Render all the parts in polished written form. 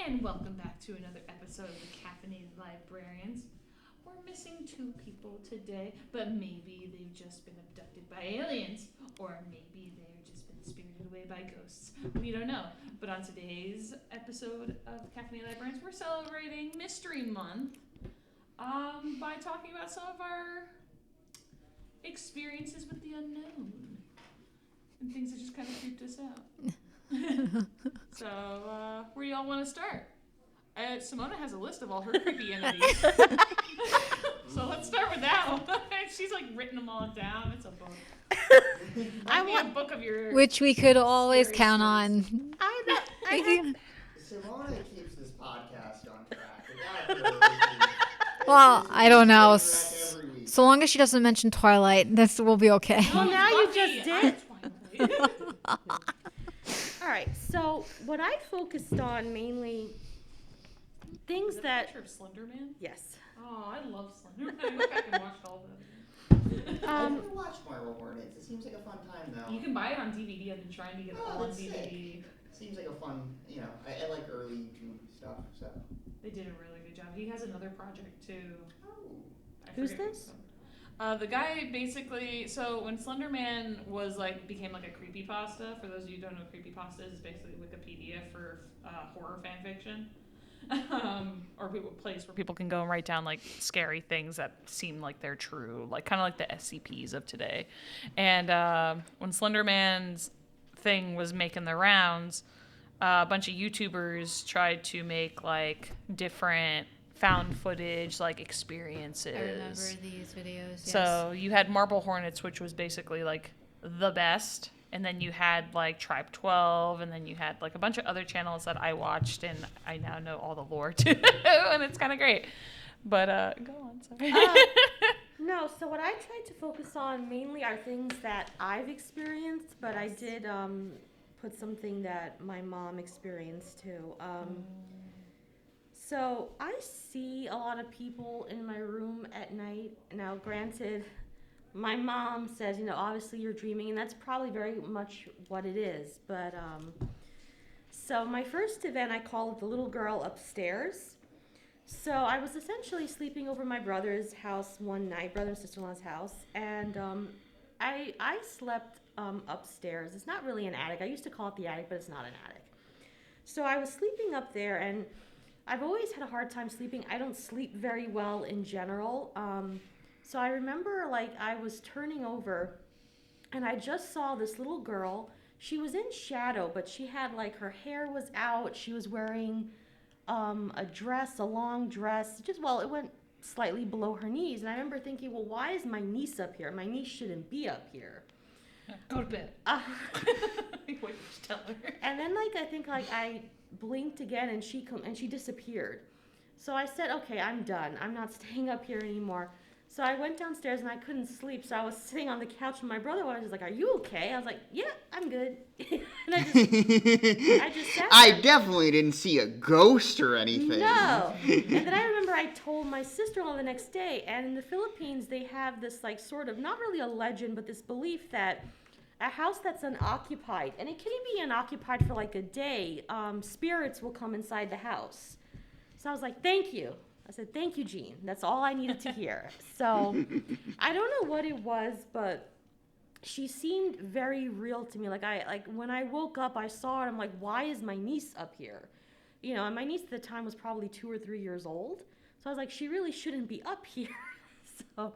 And welcome back to another episode of the Caffeinated Librarians. We're missing 2 people today, but maybe they've just been abducted by aliens, or maybe they've just been spirited away by ghosts. We don't know. But on today's episode of Caffeinated Librarians, we're celebrating Mystery Month by talking about some of our experiences with the unknown and things that just kind of creeped us out. So, where do y'all want to start? Simona has a list of all her creepy entities. So let's start with that one. She's like written them all down. It's a book. I want a book of your... Which we could always count on. I know. Simona keeps this podcast on track. Well, I don't know. So long as she doesn't mention Twilight, this will be okay. Well, now you just did. All right, so what I focused on mainly things that... Picture of Slenderman? Yes. Oh, I love Slenderman. I went back and watched all of them. I've never watched Marvel Hornets. It seems like a fun time, though. You can buy it on DVD. I've been trying to get it all on DVD. Seems like a fun, I like early June stuff, so. They did a really good job. He has another project, too. Oh. Who's this? The guy basically, so when Slenderman became like a creepypasta, for those of you who don't know what creepypasta is, it's basically Wikipedia for horror fan fiction. Or a place where people can go and write down like scary things that seem like they're true, like kind of like the SCPs of today. And when Slenderman's thing was making the rounds, a bunch of YouTubers tried to make like different found footage like experiences. I remember these videos. Yes. So you had Marble Hornets, which was basically like the best, and then you had like Tribe 12, and then you had like a bunch of other channels that I watched, and I now know all the lore too, and it's kind of great. But go on, sorry. No, so what I tried to focus on mainly are things that I've experienced, but I did put something that my mom experienced too. So I see a lot of people in my room at night. Now, granted, my mom says, obviously you're dreaming, and that's probably very much what it is. But so my first event, I call it the little girl upstairs. So I was essentially sleeping over my brother's house one night, brother and sister-in-law's house, and I slept upstairs. It's not really an attic. I used to call it the attic, but it's not an attic. So I was sleeping up there, and I've always had a hard time sleeping. I don't sleep very well in general. So I remember I was turning over and I just saw this little girl. She was in shadow, but she had her hair was out. She was wearing a dress, a long dress. It went slightly below her knees. And I remember thinking, well, why is my niece up here? My niece shouldn't be up here. Go to bed. Wait, tell her. And then I think I blinked again and she disappeared. So I said, okay, I'm done. I'm not staying up here anymore. So I went downstairs and I couldn't sleep. So I was sitting on the couch and my brother was just like, are you okay? I was like, yeah, I'm good. And I just sat there. I definitely didn't see a ghost or anything. No. And then I remember I told my sister-in-law the next day, and in the Philippines they have this sort of, not really a legend, but this belief that a house that's unoccupied, and it can be unoccupied for a day, spirits will come inside the house. So I was like, thank you. I said, thank you, Jean. That's all I needed to hear. So I don't know what it was, but she seemed very real to me. When I woke up, I saw her, and I'm like, why is my niece up here? And my niece at the time was probably 2 or 3 years old. So I was like, she really shouldn't be up here. So how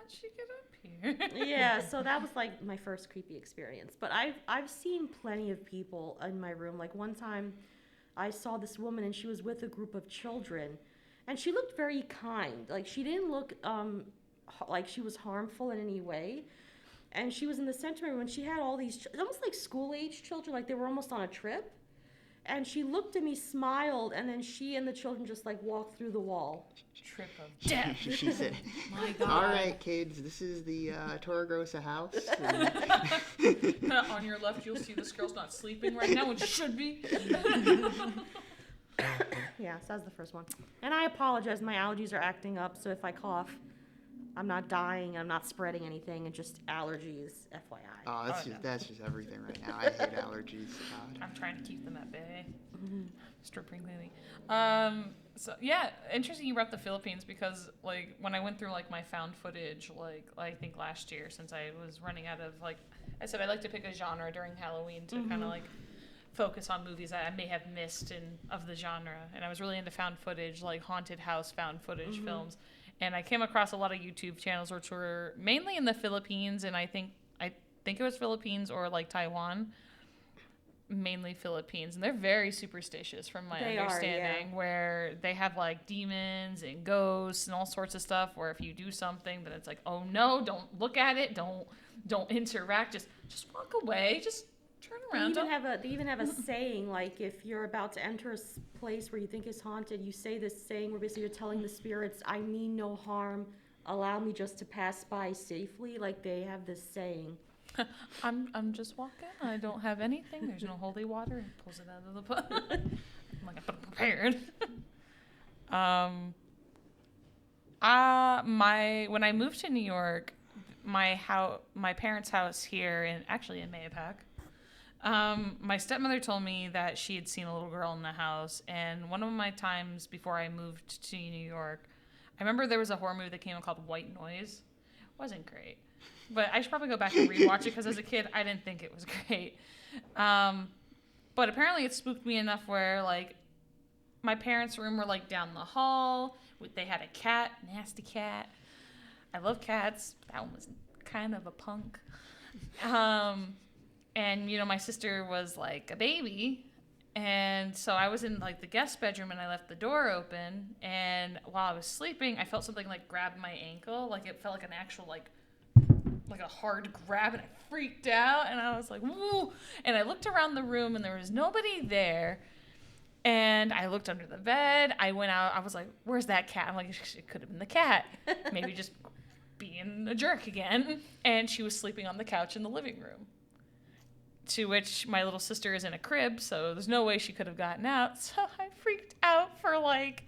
did she get up here? Yeah, so that was my first creepy experience. But I've seen plenty of people in my room. One time I saw this woman and she was with a group of children, and she looked very kind. She didn't look like she was harmful in any way. And she was in the center room and she had all these almost like school-age children, they were almost on a trip. And she looked at me, smiled, and then she and the children just walked through the wall. Trip of death. She said, my God. All right, kids, this is the Torregrosa house. On your left, you'll see this girl's not sleeping right now, which should be. Yeah, so that was the first one. And I apologize, my allergies are acting up, so if I cough, I'm not dying. I'm not spreading anything. And just allergies, FYI. Oh, that's just everything right now. I hate allergies. God. I'm trying to keep them at bay. Stripping clearly. So yeah, interesting you brought up the Philippines because like when I went through like my found footage, like I think last year, since I was running out of like I said, I like to pick a genre during Halloween to kind of like focus on movies that I may have missed of the genre. And I was really into found footage, like haunted house found footage films. And I came across a lot of YouTube channels which were mainly in the Philippines, and I think it was Philippines or like Taiwan. Mainly Philippines, and they're very superstitious from my understanding, where they have like demons and ghosts and all sorts of stuff, where if you do something then it's like, oh no, don't look at it, don't interact, just walk away, just turn around. They even have a saying, like if you're about to enter a place where you think is haunted, you say this saying where basically you're telling the spirits, I mean no harm, allow me just to pass by safely. Like they have this saying. I'm just walking. I don't have anything. There's no holy water. And pulls it out of the pot. I'm like, I'm prepared. When I moved to New York, my parents' house here in Mayapack, my stepmother told me that she had seen a little girl in the house. And one of my times before I moved to New York, I remember there was a horror movie that came out called White Noise. It wasn't great. But I should probably go back and rewatch it because as a kid, I didn't think it was great. But apparently it spooked me enough where, like, my parents' room were, like, down the hall. They had a cat, nasty cat. I love cats. But that one was kind of a punk. And, you know, my sister was, like, a baby. And so I was in, like, the guest bedroom, and I left the door open. And while I was sleeping, I felt something, like, grab my ankle. Like, it felt like an actual, like a hard grab, and I freaked out, and I was like, woo! And I looked around the room, and there was nobody there. And I looked under the bed. I went out. I was like, where's that cat? I'm like, it could have been the cat. Maybe just being a jerk again. And she was sleeping on the couch in the living room. To which my little sister is in a crib, so there's no way she could have gotten out. So I freaked out for like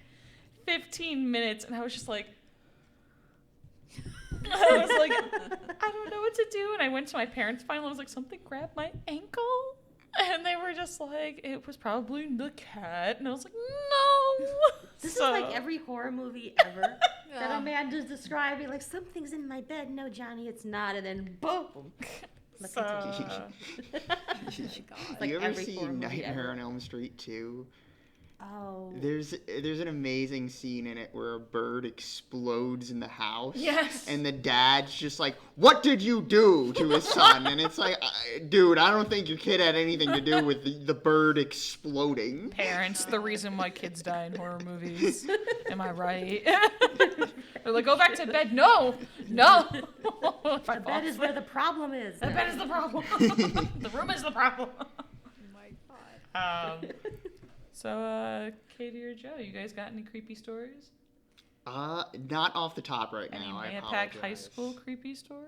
15 minutes, and I was just like, I was like, I don't know what to do. And I went to my parents finally. I was like, something grabbed my ankle. And they were just like, it was probably the cat. And I was like, no. This is like every horror movie ever that Amanda's describing. Like, something's in my bed. No, Johnny, it's not. And then boom. Do you ever see Nightmare on Elm Street 2? Oh. There's an amazing scene in it where a bird explodes in the house. Yes. And the dad's just like, what did you do to his son? And it's like, dude, I don't think your kid had anything to do with the bird exploding. Parents, the reason why kids die in horror movies. Am I right? They're like, go back to bed. No. The bed is where the problem is. The bed is the problem. The room is the problem. Oh my God. So, Katie or Joe, you guys got any creepy stories? Not off the top right now. Any Mayapack High School creepy stories?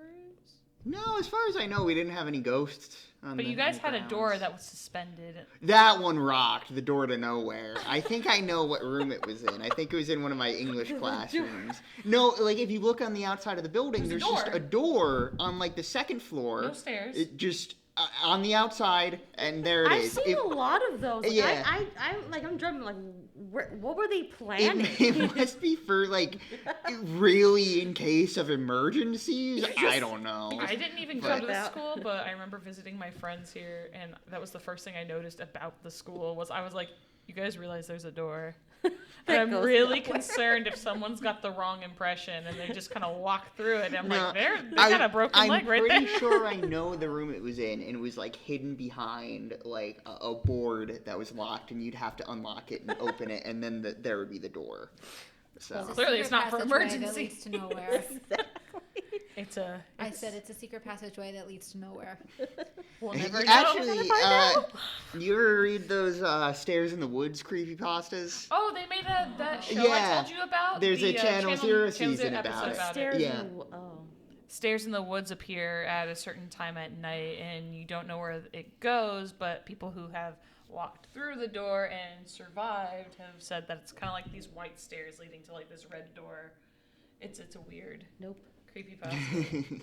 No, as far as I know, we didn't have any ghosts. But you guys had a door that was suspended. That one rocked, the door to nowhere. I think I know what room it was in. I think it was in one of my English classrooms. No, like if you look on the outside of the building, there's just a door on like the second floor. No stairs. It just on the outside, and there it is. I've seen a lot of those. Like, yeah. I'm driving like, what were they planning? It must be for like really in case of emergencies. I don't know. I didn't even go to the school, but I remember visiting my friends here, and that was the first thing I noticed about the school was I was like, you guys realize there's a door. And I'm really concerned if someone's got the wrong impression and they just kind of walk through it. I'm like, they got a broken leg right there. I'm pretty sure I know the room it was in, and it was like hidden behind like a board that was locked, and you'd have to unlock it and open it, and then there would be the door. So clearly, it's not for emergency. That leads to nowhere. I said it's a secret passageway that leads to nowhere. We'll never Actually, you ever read those Stairs in the Woods creepypastas? Oh, they made that show I told you about? There's a Channel Zero season about it. Stairs in the Woods appear at a certain time at night, and you don't know where it goes, but people who have walked through the door and survived have said that it's kind of like these white stairs leading to like this red door. It's a weird. Nope. Creepypasta.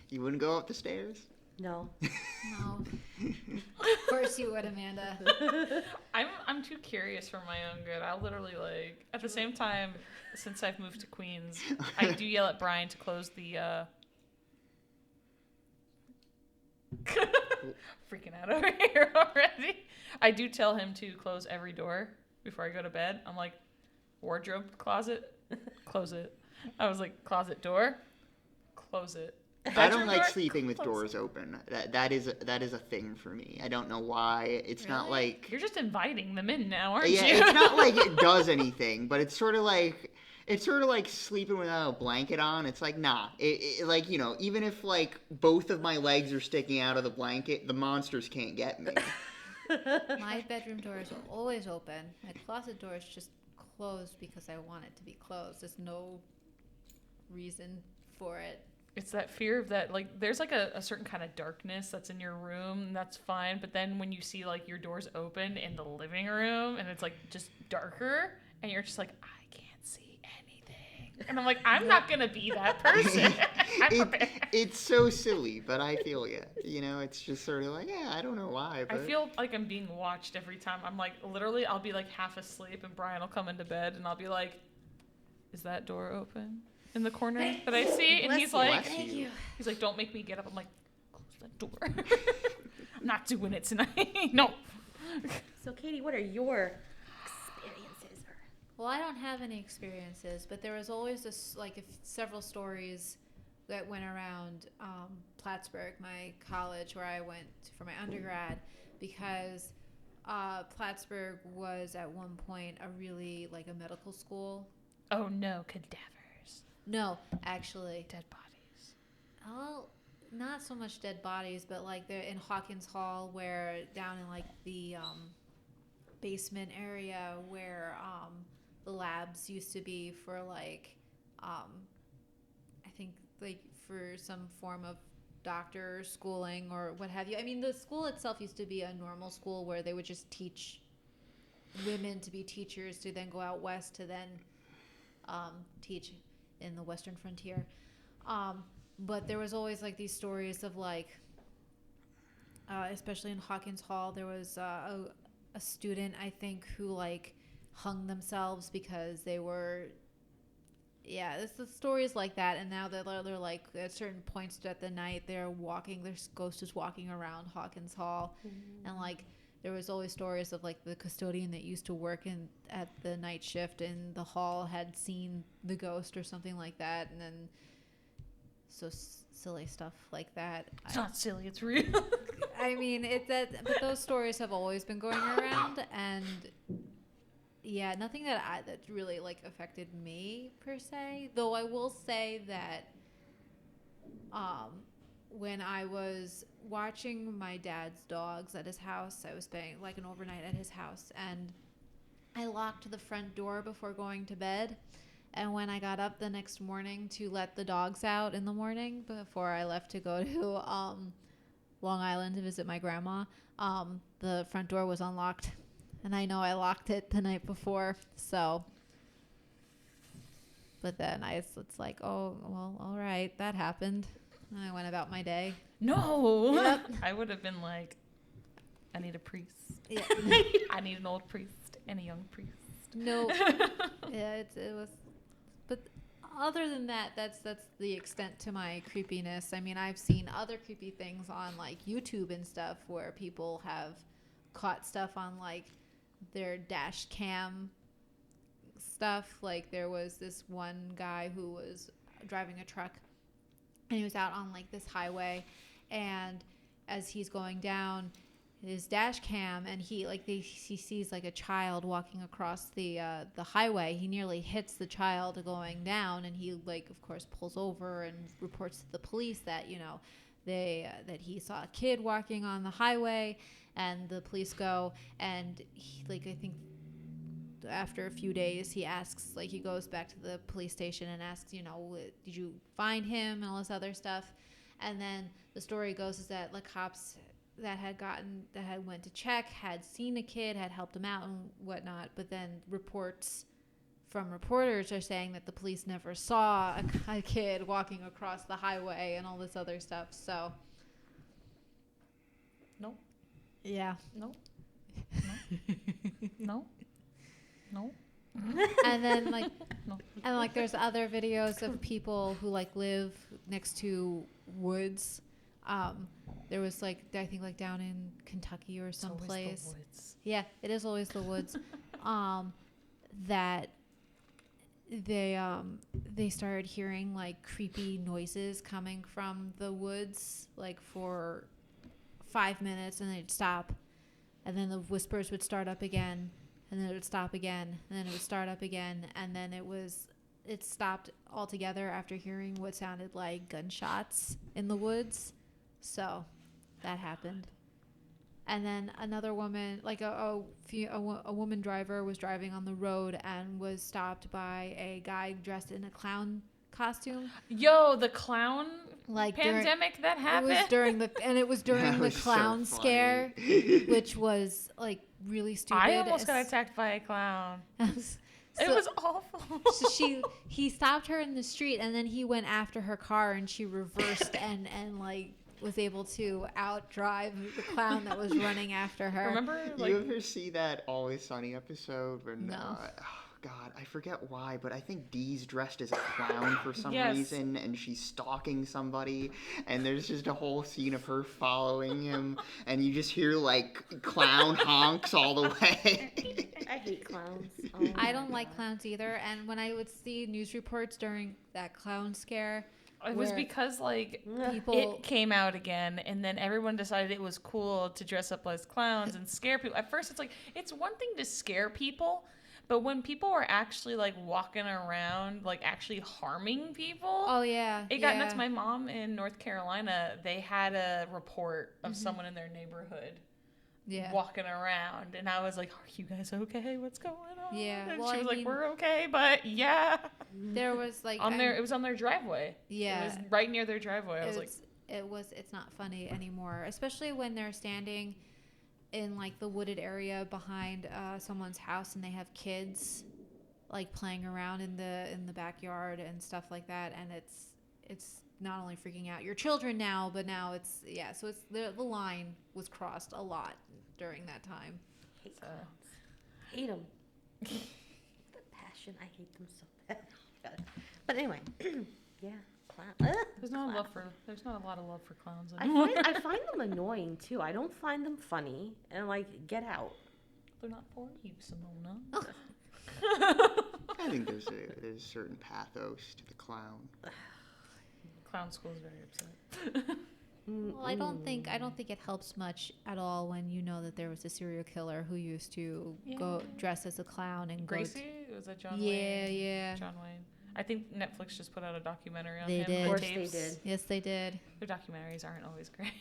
You wouldn't go up the stairs? No. No. Of course you would, Amanda. I'm too curious for my own good. I'll literally like at the same time, since I've moved to Queens, I do yell at Brian to close the freaking out over here already. I do tell him to close every door before I go to bed. I'm like, wardrobe closet, close it. I was like, closet door, close it. I don't like door, sleeping with close doors open. That is a thing for me. I don't know why. It's not like You're just inviting them in now, aren't yeah, you? it's not like it does anything, but it's sort of like sleeping without a blanket on. It's like nah. Like even if like both of my legs are sticking out of the blanket, the monsters can't get me. My bedroom door is always open. My closet door is just closed because I want it to be closed. There's no reason for it. It's that fear of that, like, there's like a certain kind of darkness that's in your room, and that's fine. But then when you see like your doors open in the living room and it's like just darker, and you're just like, I can't see anything. And I'm like, I'm not going to be that person. It's so silly, but I feel you. It's just sort of like, yeah, I don't know why. But I feel like I'm being watched every time. I'm like, literally, I'll be like half asleep, and Brian will come into bed, and I'll be like, is that door open in the corner that I see? And he's like, Bless you. he's like, don't make me get up. I'm like, close that door. I'm not doing it tonight. No. So, Katie, what are your experiences? Well, I don't have any experiences, but there was always several stories that went around Plattsburgh, my college where I went for my undergrad, because Plattsburgh was at one point a medical school. Oh no, cadavers. No, actually. Dead bodies. Oh, not so much dead bodies, but like they're in Hawkins Hall, where down in like the basement area where the labs used to be for like I think like for some form of doctor schooling or what have you. I mean, the school itself used to be a normal school where they would just teach women to be teachers to then go out west to then teach in the Western frontier. But there was always like these stories of like, especially in Hawkins Hall, there was a student, I think, who like hung themselves because they were, it's the stories like that. And now they're like at certain points at the night, their ghost is walking around Hawkins Hall. Mm-hmm. And like, there was always stories of like the custodian that used to work at the night shift in the hall had seen the ghost or something like that, and then silly stuff like that. It's not silly, it's real. I mean, but those stories have always been going around, and yeah, nothing that really like affected me per se. Though I will say that when I was watching my dad's dogs at his house, I was staying like an overnight at his house, and I locked the front door before going to bed. And when I got up the next morning to let the dogs out in the morning before I left to go to Long Island to visit my grandma, the front door was unlocked, and I know I locked it the night before. So, but then it's like, oh well, all right, that happened. And I went about my day. No. Yep. I would have been like, I need a priest. Yeah. I need an old priest and a young priest. No. Yeah, it was. But other than that, that's the extent to my creepiness. I mean, I've seen other creepy things on like YouTube and stuff where people have caught stuff on like their dash cam stuff. Like there was this one guy who was driving a truck, and he was out on like this highway, and as he's going down his dash cam, and he sees like a child walking across the highway. He nearly hits the child going down, and he like of course pulls over and reports to the police that that he saw a kid walking on the highway, and the police go, and he, like I think after a few days he goes back to the police station and asks, did you find him and all this other stuff. And then the story goes is that the cops that had went to check had seen a kid, had helped him out and whatnot, but then reports from reporters are saying that the police never saw a kid walking across the highway and all this other stuff. So, No. yeah. No. No. No. And then like, No. and like, there's other videos of people who like live next to woods. There was like, I think like down in Kentucky or someplace. It's always the woods. Yeah, it is always the woods. That they started hearing like creepy noises coming from the woods like for 5 minutes, and they'd stop, and then the whispers would start up again, and then it would stop again, and then it would start up again, and then it stopped altogether after hearing what sounded like gunshots in the woods. So that happened. And then another woman, like a woman driver, was driving on the road and was stopped by a guy dressed in a clown costume. Yo, the clown Like pandemic that happened. It was during That the was so clown funny. scare, which was like really stupid. I almost got attacked by a clown. It was awful. So he stopped her in the street, and then he went after her car, and she reversed and like was able to outdrive the clown that was running after her. Remember, like, You ever see that Always Sunny episode when No. oh god, I forget why, but I think Dee's dressed as a clown for some Yes. reason, and she's stalking somebody, and there's just a whole scene of her following him, and you just hear like clown honks all the way. I hate clowns. I don't like clowns either, and when I would see news reports during that clown scare, it was where because like people it came out again, and then everyone decided it was cool to dress up as clowns and scare people. At first, it's like it's one thing to scare people, but when people were actually like walking around, like actually harming people, oh yeah, it got yeah. nuts. My mom in North Carolina, they had a report of someone in their neighborhood yeah. walking around, and I was like, "Are you guys okay? What's going on?" Yeah, and well, she was I like, mean- "We're okay, but yeah." There was like It was on their driveway. yeah. It was right near their driveway. I was like, It's not funny anymore, especially when they're standing in like the wooded area behind someone's house, and they have kids like playing around in the backyard and stuff like that, and it's not only freaking out your children now, but now it's so it's the line was crossed a lot during that time. Hate So. clowns. Hate them. The passion. I hate them so bad. But anyway, yeah, clown. there's not a lot of love for clowns I anymore. find them annoying too. I don't find them funny, and like, get out. They're not for you, Simona. I think there's a certain pathos to the clown. Clown school is very upset. Well, I don't think it helps much at all when you know that there was a serial killer who used to go dress as a clown and Gracie? Was that John Yeah, Wayne? yeah. John Wayne. I think Netflix just put out a documentary on They him. did. the Of course tapes. they did. Yes, they did. Their documentaries aren't always great.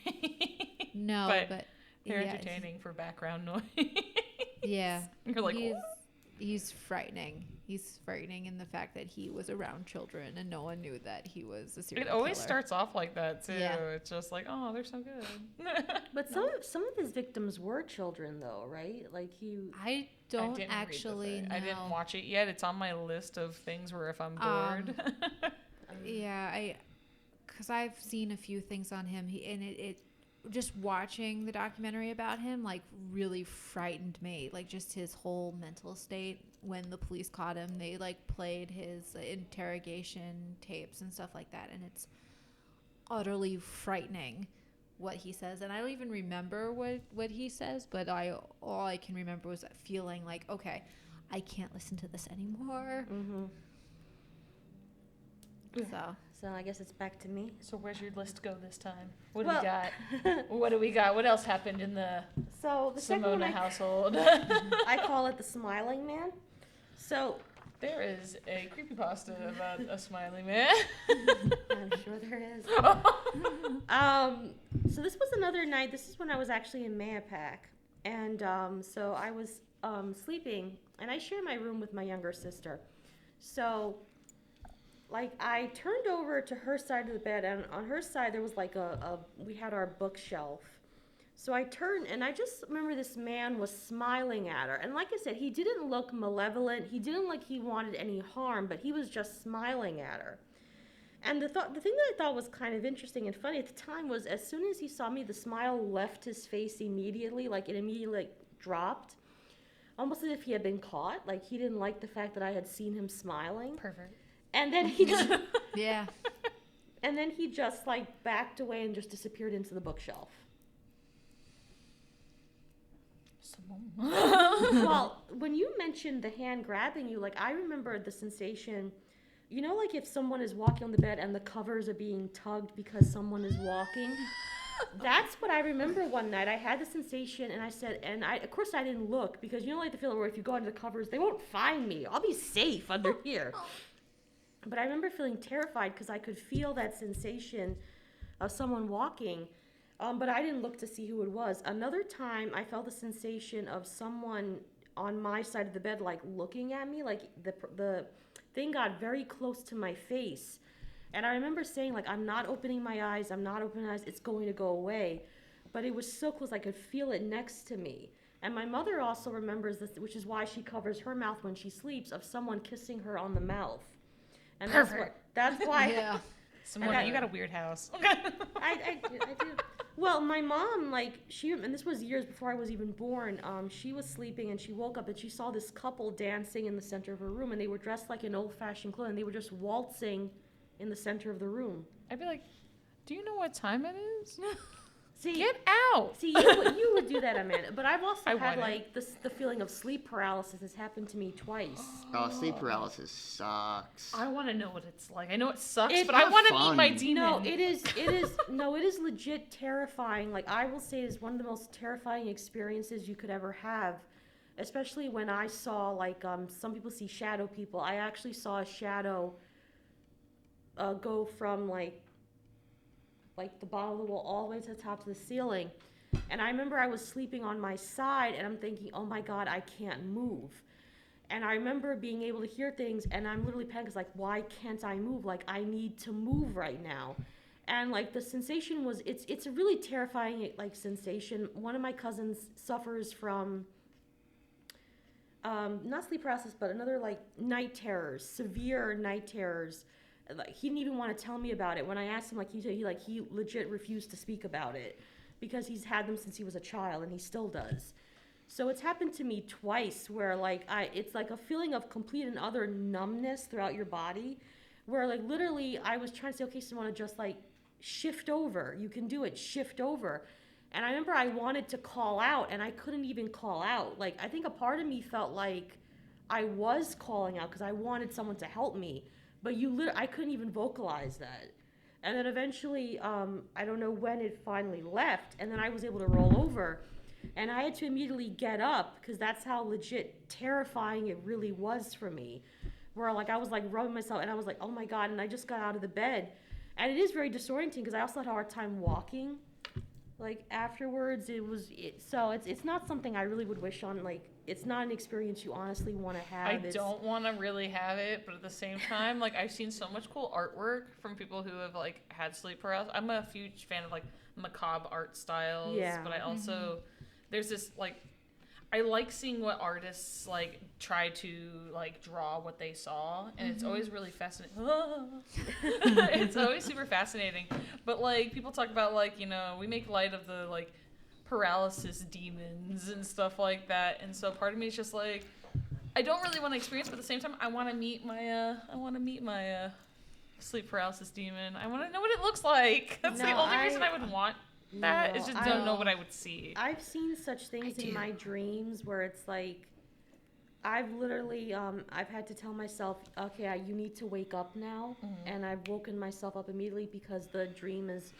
No, but They're yeah, entertaining for background noise. Yeah, You're like, he's, "What?" he's frightening. He's frightening in the fact that he was around children and no one knew that he was a serial It always killer. starts off like that too. Yeah. It's just like, oh, they're so good. But some of his victims were children, though, right? Like he. I don't didn't read the actually thing. know. I didn't watch it yet. It's on my list of things where if I'm bored. Yeah, because I've seen a few things on him. It just watching the documentary about him like really frightened me. Like just his whole mental state when the police caught him. They like played his interrogation tapes and stuff like that, and it's utterly frightening what he says. And I don't even remember what he says, but all I can remember was that feeling like, okay, I can't listen to this anymore. Mm-hmm. So I guess it's back to me. So where's your list go this time? What do Well- we got? What do we got? What else happened in the So the second one Simona household? I call it the Smiling Man. So There is a creepypasta about a smiley man. I'm sure there is. So this was another night. This is when I was actually in Mayapack, and so I was sleeping, and I share my room with my younger sister. So, like, I turned over to her side of the bed, and on her side there was like we had our bookshelf. So I turned, and I just remember this man was smiling at her. And like I said, he didn't look malevolent. He didn't like he wanted any harm, but he was just smiling at her. And the thing that I thought was kind of interesting and funny at the time was, as soon as he saw me, the smile left his face immediately. Like, it immediately like dropped, almost as if he had been caught. Like, he didn't like the fact that I had seen him smiling. Perfect. And then he just, Yeah. and then he just like backed away and just disappeared into the bookshelf. Well, when you mentioned the hand grabbing you, like, I remember the sensation, you know, like if someone is walking on the bed and the covers are being tugged because someone is walking. That's what I remember one night. I had the sensation, and I said, and of course I didn't look, because you know, like the feeling where if you go under the covers, they won't find me. I'll be safe under here. But I remember feeling terrified because I could feel that sensation of someone walking. But I didn't look to see who it was. Another time, I felt the sensation of someone on my side of the bed, like looking at me, like the thing got very close to my face. And I remember saying, like, I'm not opening my eyes, it's going to go away. But it was so close, I could feel it next to me. And my mother also remembers this, which is why she covers her mouth when she sleeps, of someone kissing her on the mouth. And that's why. Yeah. Simone, you got a weird house. I do. Well, my mom, like, and this was years before I was even born, she was sleeping and she woke up and she saw this couple dancing in the center of her room, and they were dressed like in old-fashioned clothes, and they were just waltzing in the center of the room. I'd be like, do you know what time it is? See, Get out! See, you would do that, Amanda. But I've also had, wouldn't. like, the feeling of sleep paralysis has happened to me twice. Oh, sleep paralysis sucks. I want to know what it's like. I know it sucks, It's but I want to fun. meet my demon. No, it is legit terrifying. Like, I will say it is one of the most terrifying experiences you could ever have. Especially when I saw, like, some people see shadow people. I actually saw a shadow go from, like the bottom of the wall all the way to the top of the ceiling. And I remember I was sleeping on my side, and I'm thinking, oh my God, I can't move. And I remember being able to hear things, and I'm literally panicking, like, why can't I move? Like, I need to move right now. And, like, the sensation was, it's a really terrifying, like, sensation. One of my cousins suffers from, not sleep paralysis, but another, like, night terrors, severe night terrors. Like, he didn't even want to tell me about it. When I asked him, like, he legit refused to speak about it because he's had them since he was a child, and he still does. So it's happened to me twice where, like, it's like a feeling of complete and utter numbness throughout your body, where, like, literally I was trying to say, okay, so I want to just, like, shift over. You can do it. Shift over. And I remember I wanted to call out, and I couldn't even call out. Like, I think a part of me felt like I was calling out because I wanted someone to help me. But I couldn't even vocalize that. And then eventually, I don't know when it finally left, and then I was able to roll over. And I had to immediately get up, because that's how legit terrifying it really was for me. Where, like, I was, like, rubbing myself, and I was like, oh my God, and I just got out of the bed. And it is very disorienting, because I also had a hard time walking. Like, afterwards, so it's not something I really would wish on, like, it's not an experience you honestly want to have. I don't want to really have it, but at the same time, like, I've seen so much cool artwork from people who have, like, had sleep paralysis. I'm a huge fan of, like, macabre art styles, Yeah. but I also, there's this, like, I like seeing what artists, like, try to, like, draw what they saw, and it's always really fascinating. It's always super fascinating. But, like, people talk about, like, you know, we make light of the, like, paralysis demons and stuff like that, and so part of me is just like, I don't really want to experience, but at the same time, I want to meet my sleep paralysis demon. I want to know what it looks like. That's the only reason I would want that. Is just don't know what I would see. I've seen such things in my dreams where it's like, I've literally, I've had to tell myself, okay, you need to wake up now, and I've woken myself up immediately because the dream is.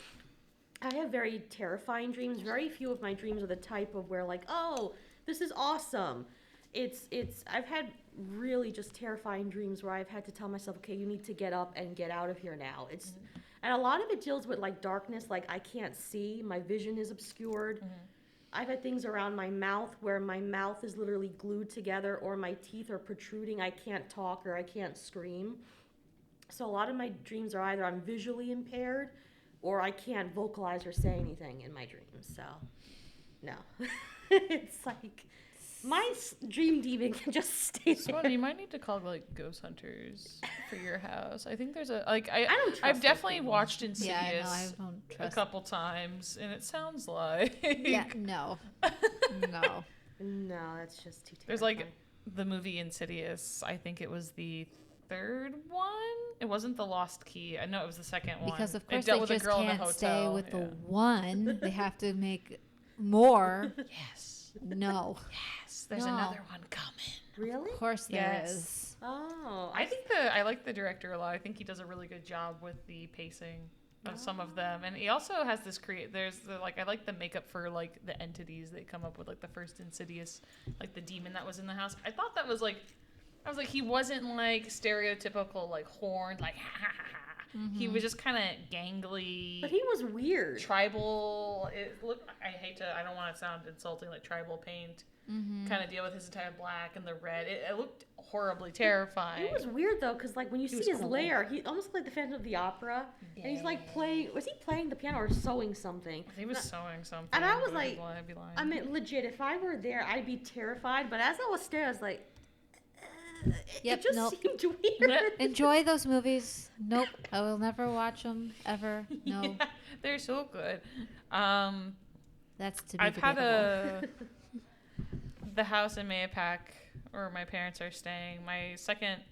I have very terrifying dreams. Very few of my dreams are the type of where, like, oh, this is awesome. I've had really just terrifying dreams where I've had to tell myself, okay, you need to get up and get out of here now. And a lot of it deals with, like, darkness, like, I can't see, my vision is obscured. I've had things around my mouth where my mouth is literally glued together, or my teeth are protruding, I can't talk or I can't scream. So a lot of my dreams are either I'm visually impaired, or I can't vocalize or say anything in my dreams. So No. It's like my dream demon can just stay there. Swan, you might need to call like ghost hunters for your house. I think there's a like I don't trust I've those definitely people. watched Insidious Yeah, I know. I don't a trust. couple times, and it sounds like Yeah, no, no. No, that's just too terrifying. There's like the movie Insidious. I think it was the third one. It wasn't the Lost Key. I know it was the second one. Because of It course dealt they with a just girl in a can't hotel. stay with yeah. the one. They have to make more. Yes. No, Yes. There's No. another one coming. Really? of course there Yes. is. Oh, I like the director a lot. I think he does a really good job with the pacing of some of them, and he also has this I like the makeup for like the entities they come up with, like the first Insidious, like the demon that was in the house. I thought that was like, I was like, he wasn't like stereotypical like horned like ha ha ha ha. He was just kind of gangly. but he was weird. Tribal. I don't want to sound insulting, like tribal paint kind of deal with his entire black and the red. It looked horribly terrifying. It was weird though, because like when you see was his cool. lair, he almost looked like the Phantom of the Opera, and he's like playing. Was he playing the piano or sewing something? He was sewing something. And I was but like, I'd be lying. I mean, legit. If I were there, I'd be terrified. But as I was staring, I was like, Yep, it just nope. seemed weird. Enjoy those movies. Nope, I will never watch them ever. No, Yeah, they're so good. that's to be I've had debatable. the house in Mayapack, where my parents are staying. My second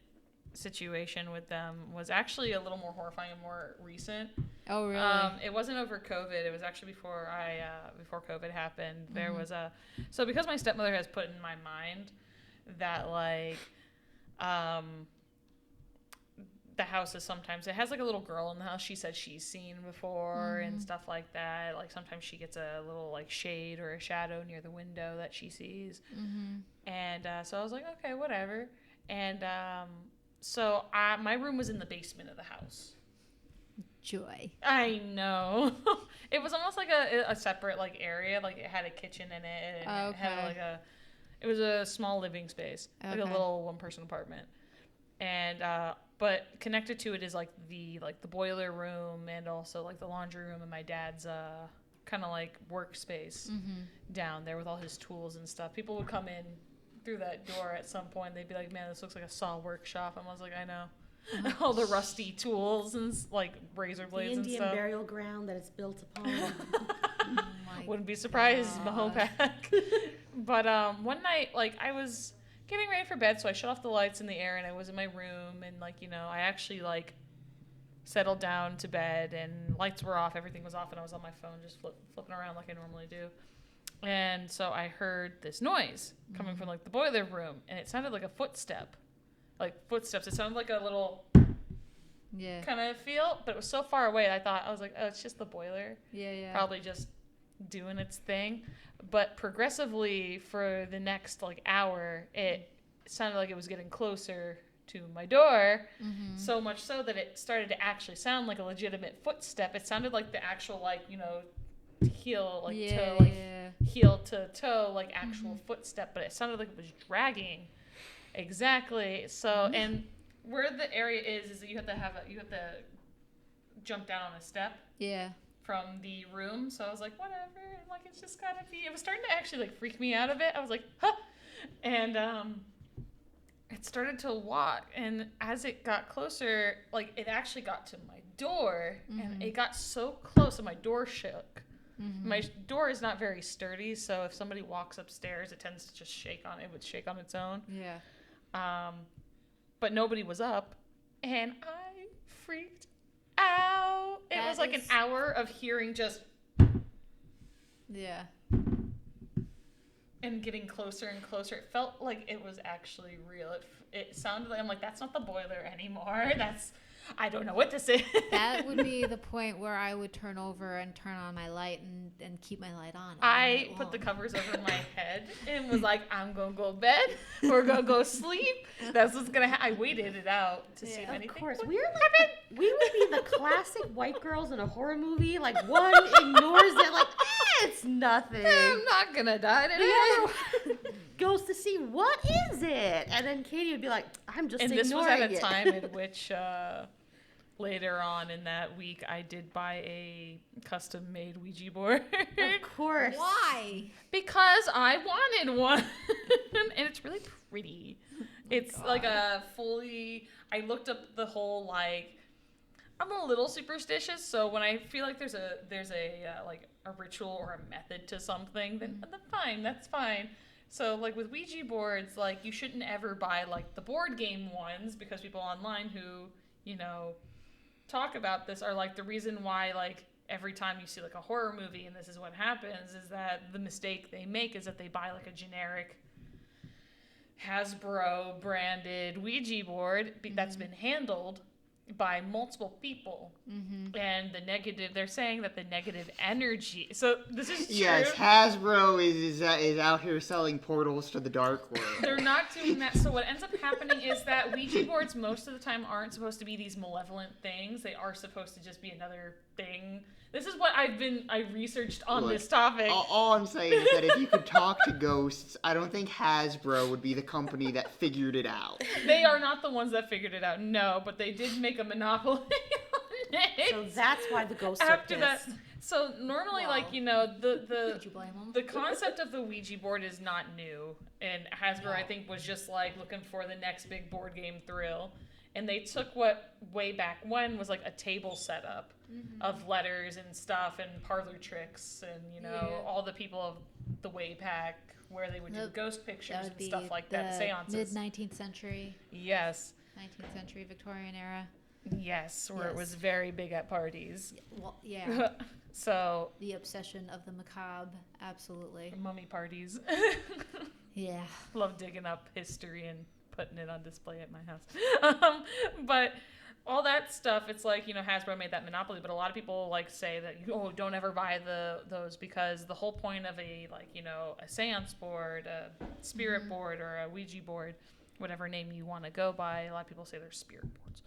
situation with them was actually a little more horrifying and more recent. Oh really? It wasn't over COVID. It was actually before before COVID happened. There was so because my stepmother has put in my mind that like the house is sometimes, it has like a little girl in the house she said she's seen before and stuff like that. Like sometimes she gets a little like shade or a shadow near the window that she sees. And so I was like, okay, whatever. And so my room was in the basement of the house. Joy. I know. It was almost like a separate like area. Like it had a kitchen in it. And it had like it was a small living space, like a little one-person apartment. And but connected to it is like the boiler room and also like the laundry room and my dad's kind of like workspace down there with all his tools and stuff. People would come in through that door at some point. They'd be like, "Man, this looks like a saw workshop." And I was like, "I know." All the rusty tools and like razor blades The Indian and stuff. burial ground that it's built upon. Wouldn't be surprised, Mahopac. But one night, like I was getting ready for bed, so I shut off the lights in the air, and I was in my room, and like I actually like settled down to bed, and lights were off, everything was off, and I was on my phone just flipping around like I normally do. And so I heard this noise coming from like the boiler room, and it sounded like a footstep. Like footsteps. It sounded like a little kind of feel, but it was so far away. I was like, oh, it's just the boiler. Yeah. Probably just doing its thing. But progressively for the next like hour, it sounded like it was getting closer to my door. So much so that it started to actually sound like a legitimate footstep. It sounded like the actual heel, like toe, like heel to toe, like actual footstep, but it sounded like it was dragging. Exactly. So, and where the area is that you have to jump down on a step. Yeah. From the room. So I was like, whatever. Like it's just gotta be. It was starting to actually like freak me out a bit. I was like, huh. And it started to walk, and as it got closer, like it actually got to my door, and it got so close, and my door shook. My door is not very sturdy, so if somebody walks upstairs, it tends to just shake on its own. Yeah. But nobody was up, and I freaked out. It was like an hour of hearing just and getting closer and closer. It felt like it was actually real. It sounded like, I'm like, that's not the boiler anymore. I don't know what this is. That would be the point where I would turn over and turn on my light and keep my light on. I put the covers over my head and was like, I'm going to go to bed. We're going to go sleep. That's what's going to happen. I waited it out to see if anything Of course, would we would be the classic white girls in a horror movie. Like one ignores it, like it's nothing. I'm not going to die today. The other goes to see what is it, and then Katie would be like, I'm just and ignoring it. this was at a time in which later on in that week, I did buy a custom-made Ouija board. Of course. Why? Because I wanted one. And it's really pretty. It's God. like a fully... I looked up the whole, like... I'm a little superstitious, so when I feel like there's a like a ritual or a method to something, then fine, that's fine. So like with Ouija boards, like you shouldn't ever buy like the board game ones because people online who, you know, talk about this are like the reason why like every time you see like a horror movie and this is what happens is that the mistake they make is that they buy like a generic Hasbro branded Ouija board that's been handled by multiple people, and the negative, they're saying that the negative energy, so this is true. Yes, Hasbro is out here selling portals to the dark world. They're not doing that. So what ends up happening is that Ouija boards most of the time aren't supposed to be these malevolent things. They are supposed to just be another thing. This is what I researched on this topic. All I'm saying is that if you could talk to ghosts, I don't think Hasbro would be the company that figured it out. They are not the ones that figured it out, no, but they did make a monopoly on it. So that's why the ghosts After are that, pissed. so normally, Wow. like, you know, Did you blame them? the concept of the Ouija board is not new, and Hasbro, I think, was just like looking for the next big board game thrill, and they took what way back when was like a table setup of letters and stuff and parlor tricks and, you know, all the people of the way back where they would do ghost pictures and stuff like that, seances. Mid-19th century, Yes. 19th century Victorian era. Yes, where it Yes. was very big at parties. Well, yeah. So, The obsession of the macabre, absolutely. mummy parties. Yeah. Love digging up history and putting it on display at my house. But all that stuff, it's like, you know, Hasbro made that monopoly, but a lot of people like say that, oh, don't ever buy those because the whole point of a, like, you know, a seance board, a spirit board, or a Ouija board, whatever name you want to go by, a lot of people say they're spirit boards,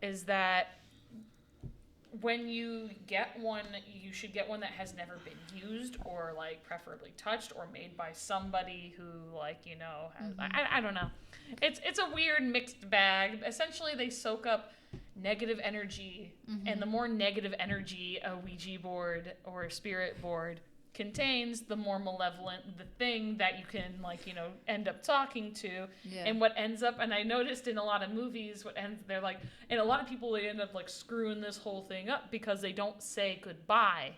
is that when you get one, you should get one that has never been used or, like, preferably touched or made by somebody who, like, you know, has, I don't know. It's a weird mixed bag. Essentially, they soak up negative energy, and the more negative energy a Ouija board or a spirit board contains, the more malevolent the thing that you can, like, you know, end up talking to. Yeah. And what ends up, and I noticed in a lot of movies, they're like, and a lot of people, they end up like screwing this whole thing up because they don't say goodbye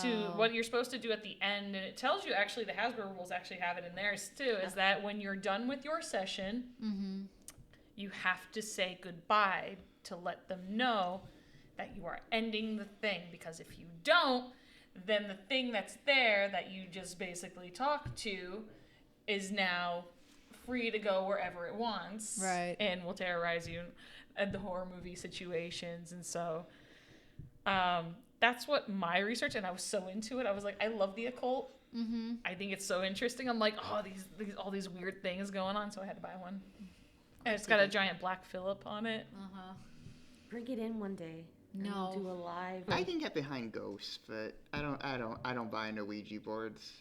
to what you're supposed to do at the end. And it tells you, actually, the Hasbro rules actually have it in theirs too, is that when you're done with your session, you have to say goodbye to let them know that you are ending the thing, because if you don't, then the thing that's there that you just basically talk to is now free to go wherever it wants. Right. And will terrorize you in the horror movie situations. And so that's what my research, and I was so into it. I was like, I love the occult. I think it's so interesting. I'm like, oh, all these weird things going on, so I had to buy one. And it's got a giant black Phillip on it. Bring it in one day. and No. we'll do a live. I can get behind ghosts, but I don't buy into Ouija boards.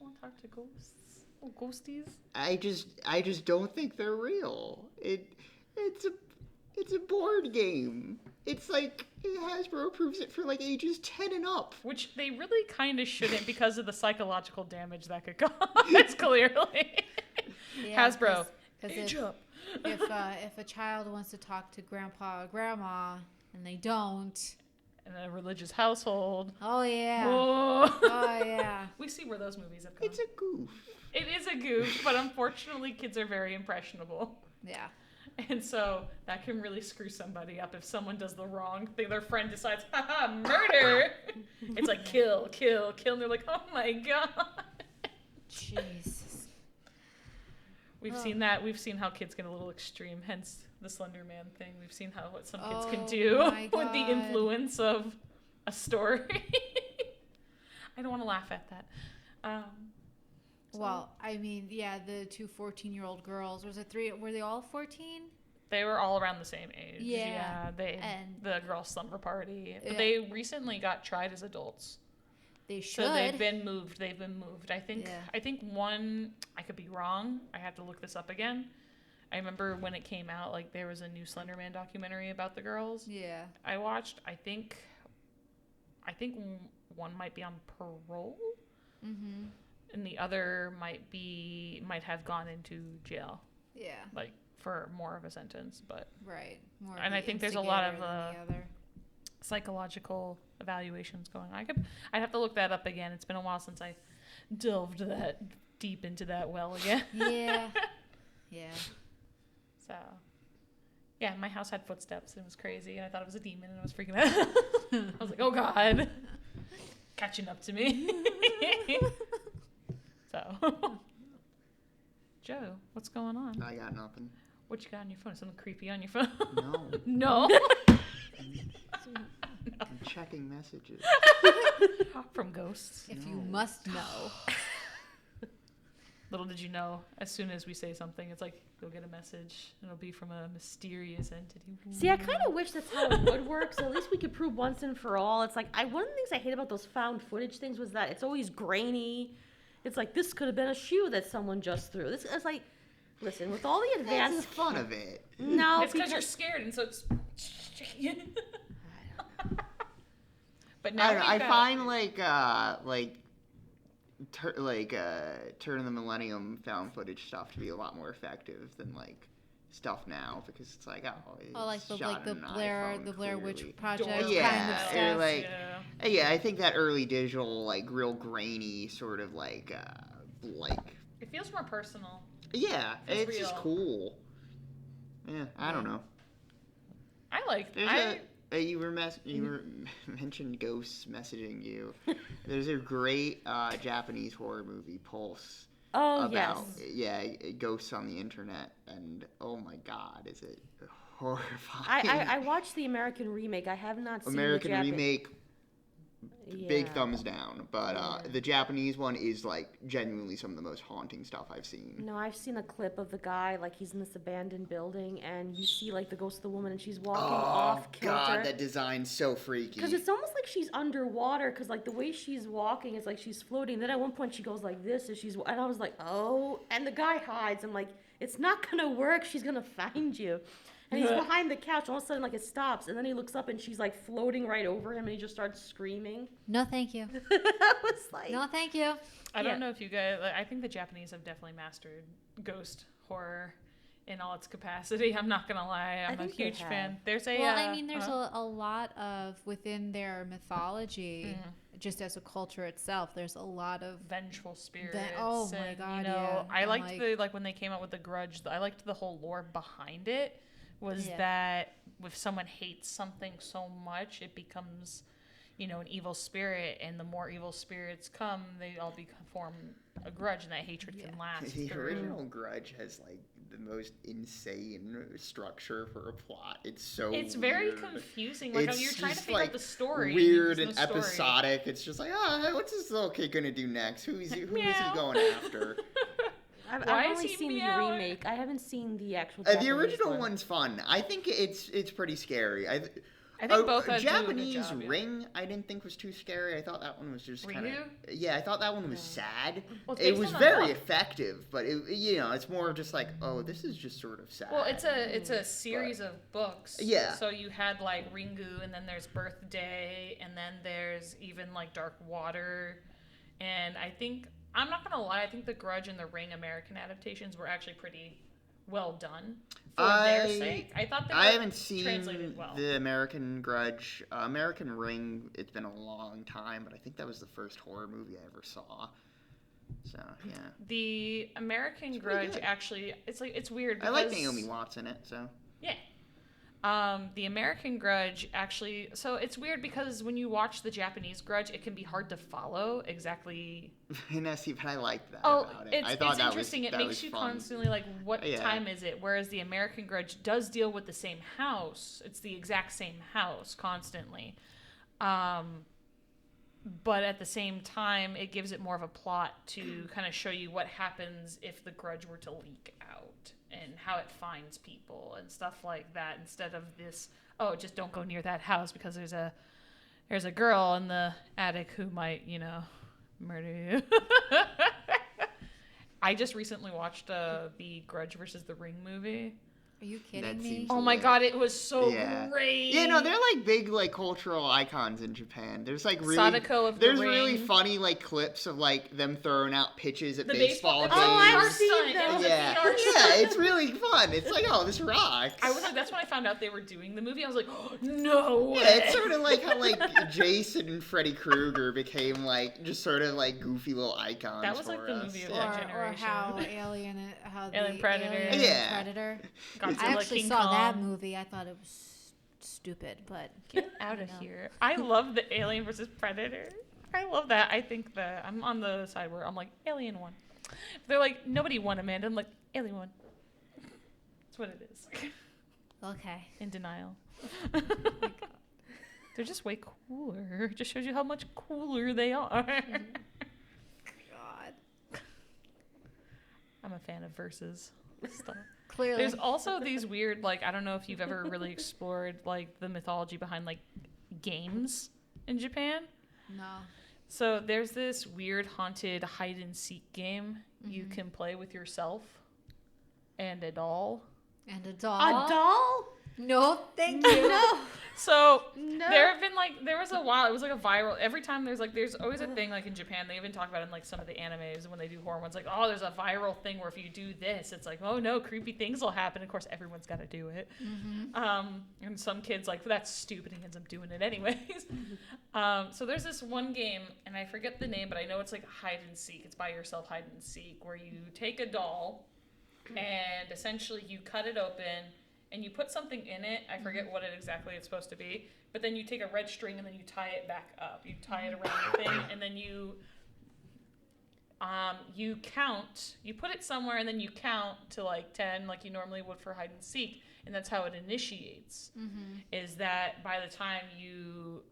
I want to talk to ghosts. Oh, ghosties. I just don't think they're real. It's a board game. It's like Hasbro approves it for like ages 10 and up. Which they really kind of shouldn't because of the psychological damage that could cause, clearly. Yeah, Hasbro, 'cause age up. if a child wants to talk to grandpa or grandma and they don't, In a religious household. oh yeah, Oh. oh yeah. We see where those movies have gone. It's a goof. It is a goof, but unfortunately kids are very impressionable. Yeah. And so that can really screw somebody up if someone does the wrong thing. Their friend decides, haha, murder. It's like kill, kill, kill. And they're like, oh my God. Jesus. We've seen that. We've seen how kids get a little extreme, hence the Slenderman thing. We've seen what some kids can do my with the God. influence of a story. I don't want to laugh at that. Well, I mean, yeah, the two 14-year-old girls. Was it three? Were they all 14? They were all around the same age. Yeah. And the girls' slumber party. But Yeah. they recently got tried as adults. They should. So they've been moved. I think Yeah. I think one, I could be wrong. I have to look this up again. I remember when it came out, like there was a new Slenderman documentary about the girls. Yeah. I watched. I think one might be on parole, and the other might have gone into jail. Yeah. Like for more of a sentence, but Right. More and the I think there's a lot of instigator than the other. psychological evaluations going on. I'd have to look that up again. It's been a while since I delved that deep into that well again. Yeah. Yeah. So, yeah, my house had footsteps and it was crazy, and I thought it was a demon, and I was freaking out. I was like, oh God, catching up to me. So, Joe, what's going on? I got nothing. What you got on your phone? Something creepy on your phone? No. No. I'm checking messages. From ghosts. If you No. must know. Little did you know, as soon as we say something, it's like you'll get a message. It'll be from a mysterious entity. See, I kind of wish that's how it would work, so at least we could prove once and for all. It's like, one of the things I hate about those found footage things was that it's always grainy. It's like, this could have been a shoe that someone just threw. This is like, listen, with all the That's advanced... the fun of it. No, It's because you're scared, and so it's. But now I don't know, I we've got- find Turn of the Millennium found footage stuff to be a lot more effective than like stuff now, because it's like, it's Like the shot the on an Blair iPhone, Witch clearly. Project Door kind of Yeah, stuff. or like Yeah. yeah, I think that early digital, like real grainy sort of like It feels more personal. yeah, It's it's just real. cool. Yeah, I don't know. I like. There's you were mentioned ghosts messaging you. There's a great Japanese horror movie, Pulse. Oh, About yes. ghosts on the internet, and oh my God, is it horrifying? I watched the American remake. I have not seen American the Japan- remake, big Yeah. thumbs down. But Yeah. the Japanese one is like genuinely some of the most haunting stuff I've seen. No, I've seen a clip of the guy, like he's in this abandoned building, and you see like the ghost of the woman, and she's walking Oh off kilter. God, that design's so freaky. Because it's almost like she's underwater, because like the way she's walking is like she's floating. Then at one point she goes like this, and I was like, oh, and the guy hides. I'm like, it's not gonna work. She's gonna find you. And he's behind the couch. All of a sudden, like it stops, and then he looks up, and she's like floating right over him, and he just starts screaming. No, thank you. I was like, No, thank you. I Yeah. don't know if you guys. I think the Japanese have definitely mastered ghost horror in all its capacity. I'm not gonna lie. I'm a think they huge have. fan. There's a. Well, I mean, there's a lot of within their mythology, Mm-hmm. just as a culture itself. There's a lot of vengeful spirits. oh my and, God, You know, yeah. I And, liked when they came out with the Grudge. I liked the whole lore behind it. Was Yeah. that if someone hates something so much, it becomes, an evil spirit, and the more evil spirits come, they all form a grudge, and that hatred can last. The through- original Grudge has like the most insane structure for a plot. It's so It's very weird. confusing. Like It's you're trying to just, figure like, out the story. weird There's and no story. episodic. It's just like, what's this little kid gonna do next? Who is he Meow. going after? I've Why only is he seen the meowing? remake. I haven't seen the actual. The Japanese original one. one's fun. I think it's pretty scary. I think both had do a good Japanese job, yeah. Ring. I didn't think was too scary. I thought that one was just kind of. Ryu? Yeah, I thought that one was sad. Well, it's It based was on a very book. effective, but it's more just like, oh, this is just sort of sad. Well, it's a series of books. Yeah. So you had like Ringu, and then there's Birthday, and then there's even like Dark Water, and I'm not gonna lie, I think the Grudge and the Ring American adaptations were actually pretty well done for their sake. I thought they were I haven't seen translated well. the American Grudge. American Ring, it's been a long time, but I think that was the first horror movie I ever saw. So, yeah. The American It's pretty Grudge good. actually, it's weird I because like Naomi Watts in it, so. Yeah. The American Grudge actually, so it's weird because when you watch the Japanese Grudge, it can be hard to follow exactly. Nessie, but I liked that Oh, about it. it's I thought that interesting. Was, It that makes was you fun. constantly like, what Yeah. time is it? Whereas the American Grudge does deal with the same house. It's the exact same house constantly. But at the same time, it gives it more of a plot to kind of show you what happens if the grudge were to leak out and how it finds people and stuff like that, instead of this, just don't go near that house because there's a girl in the attic who might, murder you. I just recently watched the Grudge versus the Ring movie. Are you kidding That me? seems Oh my lit. god, it was so Yeah. great. Yeah, no, they're like big like cultural icons in Japan. There's like really Sadako of the there's Ring. really funny like clips of like them throwing out pitches at The baseball games. Oh, I've VR seen stunt. It those. was a Yeah, VR yeah, stunt. it's really fun. It's like, oh, this rocks. I was like, that's when I found out they were doing the movie. I was like, oh, no way. Yeah, it's sort of like how like Jason and Freddy Krueger became like just sort of like goofy little icons. That was, like, for the us. movie of Yeah. that Or generation. how Alien Predator. Alien Yeah. Predator. Godzilla, I actually King saw Kong. that movie. I thought it was stupid, but Get out of know. here. I love the Alien versus Predator. I love that. I think that I'm on the side where I'm like, Alien won. They're like, nobody won, Amanda. I'm like, Alien won. That's what it is. okay. In denial. They're just way cooler. It just shows you how much cooler they are. God. I'm a fan of verses stuff. Clearly. There's also these weird, like, I don't know if you've ever really explored, like, the mythology behind, like, games in Japan. No. So there's this weird haunted hide and seek game you can play with yourself and a doll. And a doll. A doll? No, thank you. No. So No. there have been like there was a while it was like a viral every time there's always a thing like in Japan they even talk about it in like some of the animes when they do horror ones like oh there's a viral thing where if you do this it's like oh no creepy things will happen. Of course everyone's got to do it. And some kids like that's stupid and ends up doing it anyways. So there's this one game and I forget the name but I know it's like hide and seek. It's by yourself hide and seek where you take a doll and essentially you cut it open and you put something in it. I forget what it exactly it's supposed to be. But then you take a red string and then you tie it back up. You tie it around the thing and then you count. You put it somewhere and then you count to like 10 like you normally would for hide and seek. And that's how it initiates. Is that by the time you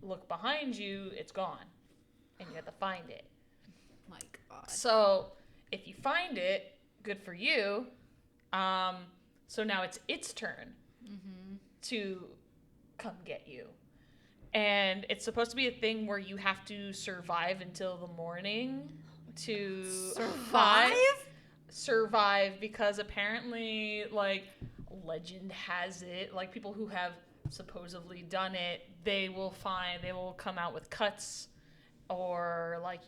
look behind you, it's gone. And you have to find it. My God. So if you find it, good for you. So now it's its turn to come get you. And it's supposed to be a thing where you have to survive until the morning to survive because apparently like legend has it like people who have supposedly done it they will come out with cuts or like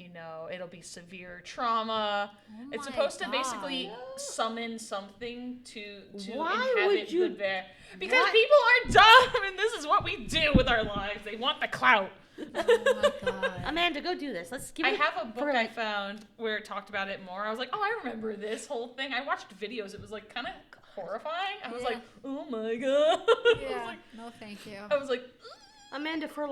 it'll be severe trauma. It's supposed to basically summon something to Why inhabit would you- the bear because people are dumb and this is what we do with our lives. They want the clout. Oh my God. Amanda, go do this. Let's give I it have a book for, I like, found where it talked about it more. I was like, oh, I remember this whole thing. I watched videos. It was like kind of horrifying. I was like, oh my God. Yeah. No, thank you. I was like, Amanda, for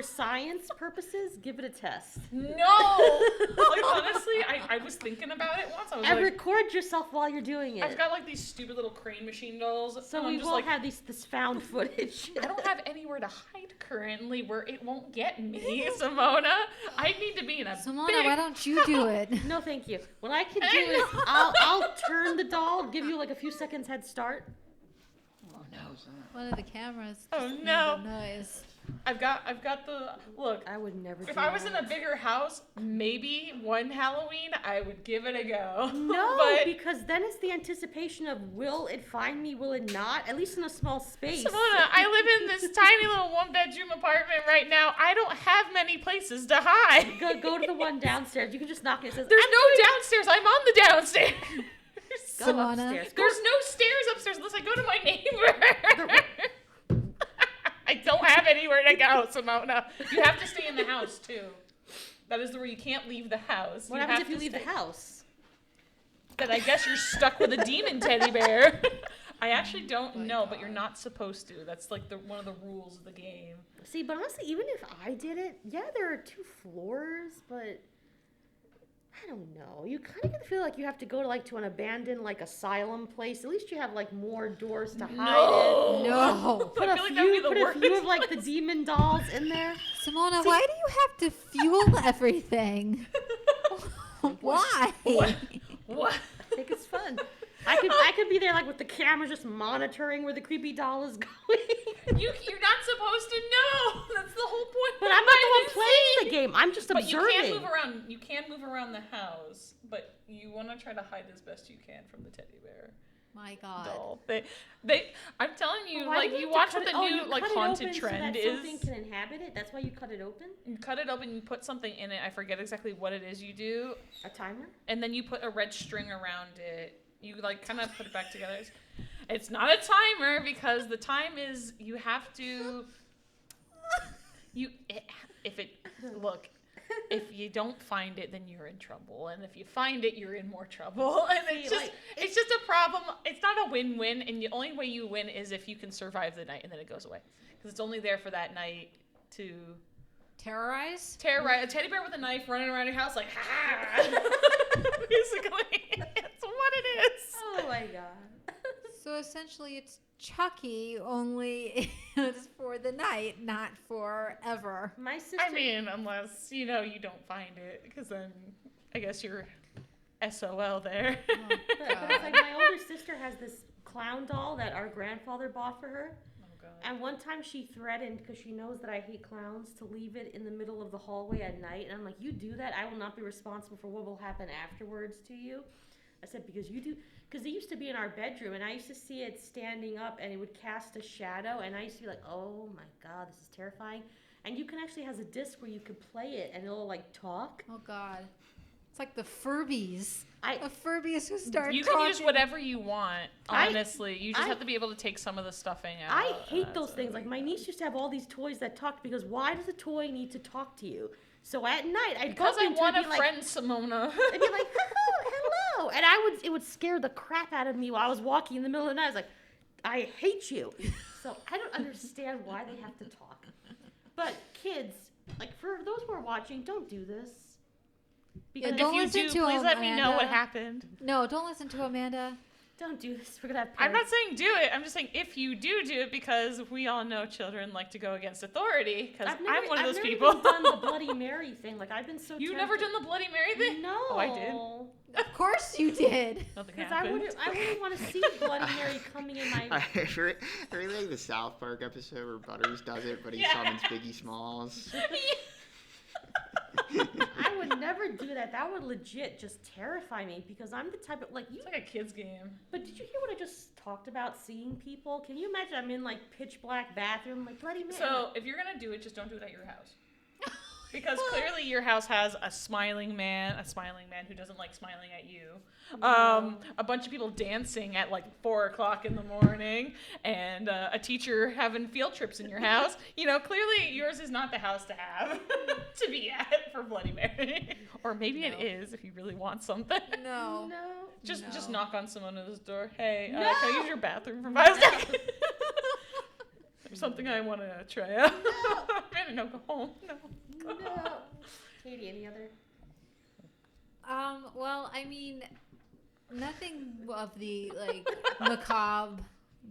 science purposes, give it a test. no. Like honestly, I was thinking about it once. I was And like, record yourself while you're doing it. I've got like these stupid little crane machine dolls. so and I'm we just won't like, have this found footage. I don't have anywhere to hide currently where it won't get me, Simona. I need to be in a Simona, big... why don't you do it? No, thank you. What I can do is I'll turn the doll, give you like a few seconds head start. Oh no. One of the cameras. Oh, just made no. a noise. I've got the look. I would never. If do I was that. in a bigger house, maybe one Halloween I would give it a go. No, but because then it's the anticipation of will it find me, will it not? At least in a small space. Simona, I live in this tiny little one-bedroom apartment right now. I don't have many places to hide. Go to the one downstairs. You can just knock it. It says, There's no downstairs. I'm on the downstairs. Go Simona. upstairs. There's no stairs upstairs unless I go to my neighbor. I don't have anywhere to go, Simona. You have to stay in the house too. That is where you can't leave the house. What happens if you leave the house? Then I guess you're stuck with a demon teddy bear. I actually don't know, but you're not supposed to. That's like one of the rules of the game. See, but honestly, even if I did it, yeah, there are 2 floors, but I don't know. You kind of get the feel like you have to go to an abandoned asylum place. At least you have more doors to hide in. No. Put I a feel like that would be few, the put a worst few of the demon dolls in there. Simona, why do you have to fuel everything? Why? What? I think it's fun. I could be there like with the camera just monitoring where the creepy doll is going. You're not supposed to know. That's the whole point. But I'm not the one playing the game. I'm just But observing. you can't move around. You can move around the house, but you want to try to hide as best you can from the teddy bear My God. doll. I'm telling you, Why like do you have watch to what cut the it- new you like cut it haunted open trend so that is. something can inhabit it. That's why you cut it open. You cut it open. You put something in it. I forget exactly what it is you do, A timer. and then you put a red string around it. You like kind of put it back together. It's not a timer because the time is you have to. If you don't find it, then you're in trouble, and if you find it, you're in more trouble, and it's just a problem. It's not a win-win, and the only way you win is if you can survive the night, and then it goes away because it's only there for that night to Terrorize a teddy bear with a knife running around your house like ha. Basically, that's what it is. Oh my God. So essentially, it's Chucky, only it's for the night, not forever. My sister. I mean, unless you don't find it, because then I guess you're SOL there. Oh, But it's like my older sister has this clown doll that our grandfather bought for her. Oh god. And one time she threatened, because she knows that I hate clowns, to leave it in the middle of the hallway at night. And I'm like, you do that, I will not be responsible for what will happen afterwards to you. I said, because you do. Because it used to be in our bedroom, and I used to see it standing up, and it would cast a shadow. And I used to be like, oh my God, this is terrifying. And you can actually has a disc where you could play it, and it'll like talk. Oh God, it's like the Furbies. I- The Furbies who start. You talking. can use whatever you want, I- honestly. You just I- have to be able to take some of the stuffing out. I hate those things. Like my niece used to have all these toys that talked because why does a toy need to talk to you? So at night I'd Because go I into it want and a be like, friend, Simona. I'd be like, hello, and it would scare the crap out of me while I was walking in the middle of the night. I was like, I hate you. So I don't understand why they have to talk. But kids, like for those who are watching, don't do this. Because And don't if you listen do, to please let me know what Amanda. happened. No, don't listen to Amanda. don't do this. We're gonna have I'm parents. not saying do it. I'm just saying if you do it, because we all know children like to go against authority. Because I'm one of those people. I've never even done the Bloody Mary thing. Like I've been so. You've tempted. never done the Bloody Mary thing? No. Oh, I did. Of course you did. Nothing Because I happened. wouldn't want to see Bloody Mary coming in my. I really like the South Park episode where Butters does it, but he Yeah. summons Biggie Smalls. I would never do that. That would legit just terrify me because I'm the type of like you. It's like a kid's game. But did you hear what I just talked about? Seeing people. Can you imagine? I'm in like pitch black bathroom, like Bloody Mary. So if you're gonna do it, just don't do it at your house. Because clearly your house has a smiling man who doesn't like smiling at you. A bunch of people dancing at like 4:00 in the morning, and a teacher having field trips in your house. Clearly yours is not the house to have to be at for Bloody Mary. Or maybe No. it is if you really want something. No. no. Just No. knock on Simona's door. Hey, No. can I use your bathroom for 5 seconds? There's something I want to try out. No, go home. No. No. Katie, any other? Well, I mean, nothing of the like macabre,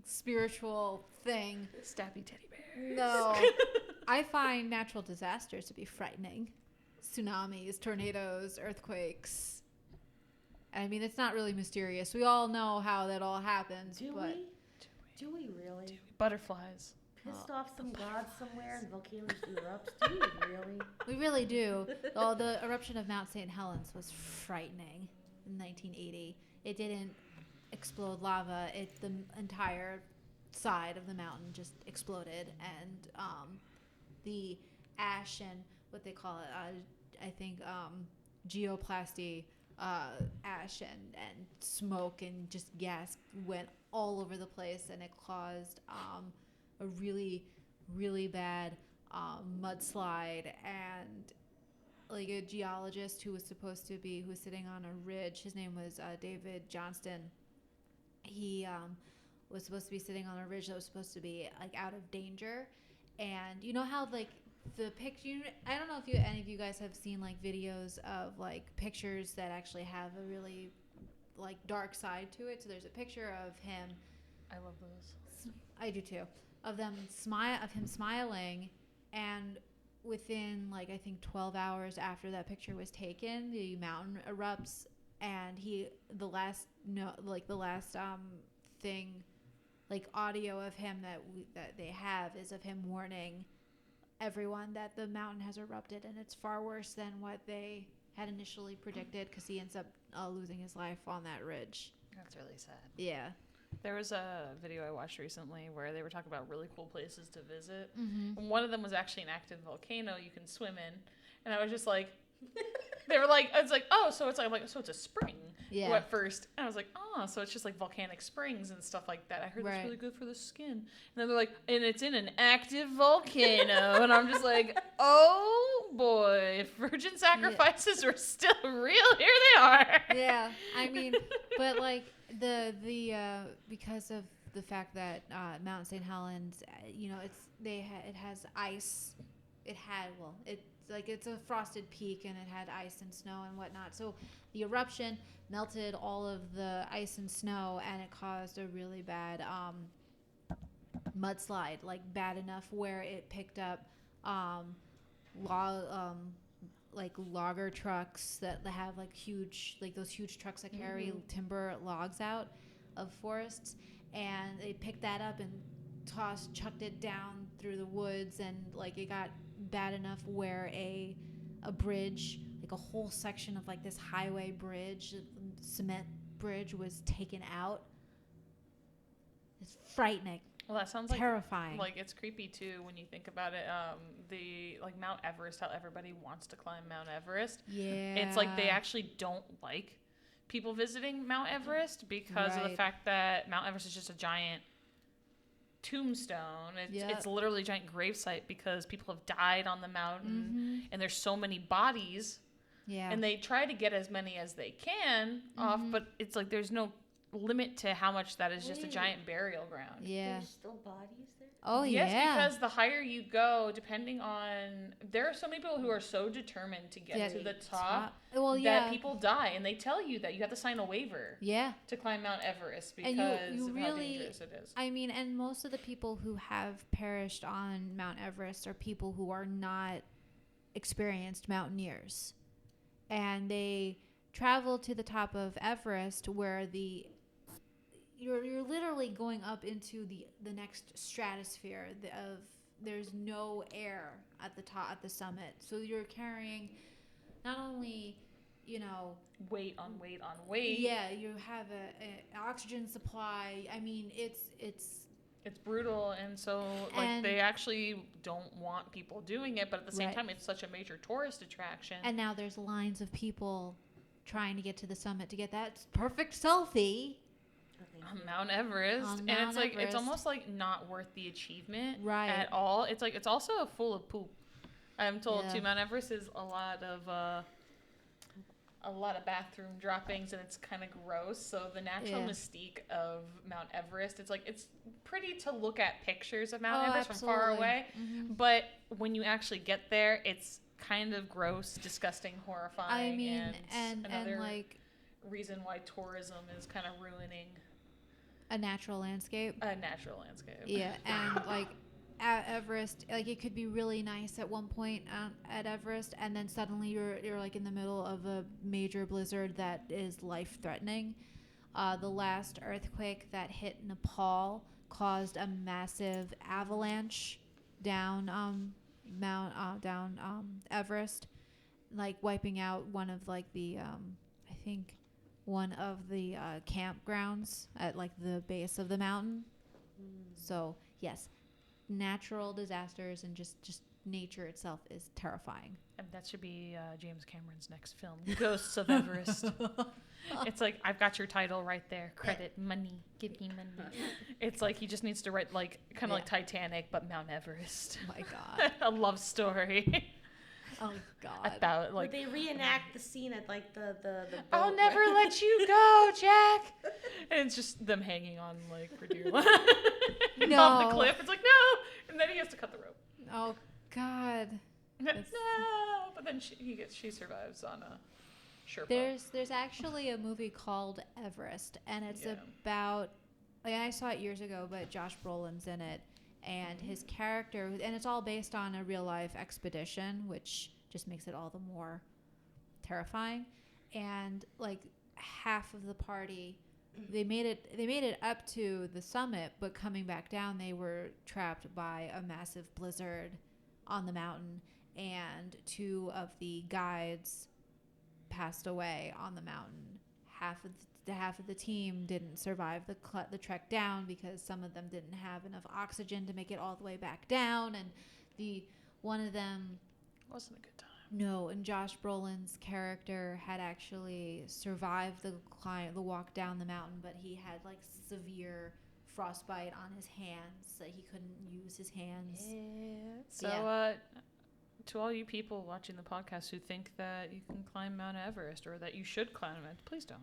spiritual thing. Stabby teddy bear. No, I find natural disasters to be frightening. Tsunamis, tornadoes, earthquakes. I mean, it's not really mysterious. We all know how that all happens. Do but we? Do we really? Butterflies. Pissed off some god somewhere and volcanoes erupts? Do we really? we really do. Oh, the eruption of Mount St. Helens was frightening in 1980. It didn't explode lava. The entire side of the mountain just exploded, and the ash and what they call it, I think geoplasty, ash and smoke and just gas went all over the place, and it caused a really, really bad mudslide. And like a geologist who was sitting on a ridge, his name was David Johnston. He was supposed to be sitting on a ridge that was supposed to be like out of danger. And you know how like the picture, I don't know if any of you guys have seen like videos of like pictures that actually have a really like dark side to it. So there's a picture of him. I love those. I do too. Of him smiling, and within like I think 12 hours after that picture was taken, the mountain erupts and the last thing, like audio of him that they have is of him warning everyone that the mountain has erupted, and it's far worse than what they had initially predicted, because he ends up losing his life on that ridge. That's really sad. Yeah. There was a video I watched recently where they were talking about really cool places to visit. Mm-hmm. And one of them was actually an active volcano you can swim in. And I was just like, they were like, it's like, oh, so it's like, so it's a spring. Yeah. At first. And I was like, oh, so it's just like volcanic springs and stuff like that. I heard Right. that's really good for the skin. And then they're like, and it's in an active volcano. And I'm just like, oh boy, if virgin sacrifices were still real, here they are. Yeah, I mean, but like the because of the fact that Mount St. Helens, it has ice. It's a frosted peak, and it had ice and snow and whatnot. So the eruption melted all of the ice and snow, and it caused a really bad mudslide, like bad enough where it picked up logger trucks that have those huge trucks that carry timber logs out of forests, and they picked that up and chucked it down through the woods, and like it got bad enough where a bridge, like a whole section of like this highway bridge, cement bridge, was taken out. It's frightening. Well, that sounds terrifying. Like it's creepy too when you think about it. The like Mount Everest, how everybody wants to climb Mount Everest. Yeah. It's like they actually don't like people visiting Mount Everest because of the fact that Mount Everest is just a giant tombstone. It's literally a giant gravesite because people have died on the mountain, and there's so many bodies. Yeah. And they try to get as many as they can off, but it's like there's no limit to how much that is just a giant burial ground. Yeah. There's still bodies there? Oh, yes, yeah. because the higher you go, depending on... There are so many people who are so determined to get to the top that people die. And they tell you that you have to sign a waiver to climb Mount Everest because you of how dangerous it is. I mean, and most of the people who have perished on Mount Everest are people who are not experienced mountaineers. And they travel to the top of Everest where you're literally going up into the next stratosphere there's no air at the top, at the summit. So you're carrying not only, weight on weight on weight. Yeah, you have an oxygen supply. I mean, it's brutal, and so they actually don't want people doing it, but at the same time it's such a major tourist attraction. And now there's lines of people trying to get to the summit to get that perfect selfie. On Mount Everest. It's almost like not worth the achievement at all. It's like it's also full of poop. I'm told too. Mount Everest is a lot of bathroom droppings, and it's kind of gross. So the natural mystique of Mount Everest, it's like it's pretty to look at pictures of Mount Everest from far away, but when you actually get there, it's kind of gross, disgusting, horrifying. I mean, and another like reason why tourism is kind of ruining a natural landscape. Yeah, and like at Everest, like it could be really nice at one point at Everest, and then suddenly you're like in the middle of a major blizzard that is life-threatening. The last earthquake that hit Nepal caused a massive avalanche down Everest, like wiping out one of like the I think one of the campgrounds at like the base of the mountain. So yes, natural disasters and just nature itself is terrifying. And that should be James Cameron's next film, Ghosts of Everest. It's like, I've got your title right there. Credit, money, give me money. It's like he just needs to write like kind of like Titanic, but Mount Everest. Oh my God. A love story. Oh God. About like Would they reenact the scene at like the boat? I'll never let you go, Jack. And it's just them hanging on like for dear life off the cliff. It's like no, and then he has to cut the rope. Oh God. No, but then she survives on a Sherpa. There's actually a movie called Everest, and it's about. Like, I saw it years ago, but Josh Brolin's in it. And his character, and it's all based on a real life expedition, which just makes it all the more terrifying. And like half of the party, they made it up to the summit, but coming back down, they were trapped by a massive blizzard on the mountain, and 2 of the guides passed away on the mountain. Half of the team didn't survive the trek down because some of them didn't have enough oxygen to make it all the way back down, and one of them Wasn't a good time. no, and Josh Brolin's character had actually survived the walk down the mountain, but he had like severe frostbite on his hands, so he couldn't use his hands. Yeah. So, to all you people watching the podcast who think that you can climb Mount Everest or that you should climb it, please don't.